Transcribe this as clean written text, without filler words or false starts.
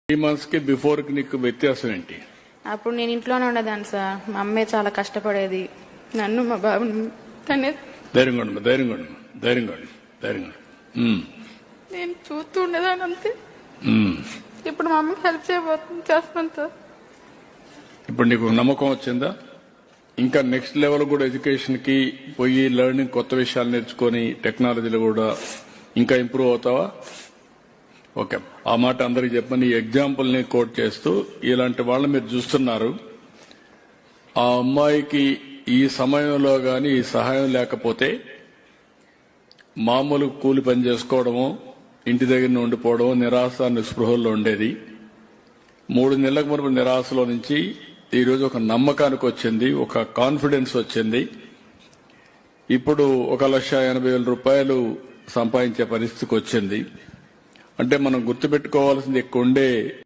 3 months కి before కి నీకు వ్యత్యాసం ఏంటి? అప్పుడు నేను ఇంట్లోనే ఉండేదాన్ని సార్. మా అమ్మే చాలా కష్టపడేది. నన్ను మా బాబుని తనే ధైర్యంగా నేను చూస్తూ ఉండేదాన్ని అంతే. ఇప్పుడు మా అమ్మకి హెల్ప్ చేస్తాను సార్. ఇప్పుడు నీకు నమ్మకం వచ్చిందా? ఇంకా నెక్స్ట్ లెవెల్ కూడా ఎడ్యుకేషన్ కి పోయి లెర్నింగ్ కొత్త విషయాలు నేర్చుకొని టెక్నాలజీలో కూడా ఇంకా ఇంప్రూవ్ అవుతావా? ఓకే, ఆ మాట అందరికి చెప్పని ఈ ఎగ్జాంపుల్ ని కోట్ చేస్తూ ఇలాంటి వాళ్ళు మీరు చూస్తున్నారు. ఆ అమ్మాయికి ఈ సమయంలో గాని ఈ సహాయం లేకపోతే మామూలు కూలి పని చేసుకోవడము, ఇంటి దగ్గర ఉండిపోవడం, నిరాశ నిస్పృహల్లో ఉండేది. 3 నెలలకు మునుపు నిరాశలో నుంచి ఈరోజు ఒక నమ్మకానికి వచ్చింది, ఒక కాన్ఫిడెన్స్ వచ్చింది. ఇప్పుడు 1,80,000 రూపాయలు సంపాదించే పరిస్థితికి వచ్చింది. అంటే మనం గుర్తుపెట్టుకోవాల్సింది ఎక్కువ ఉండే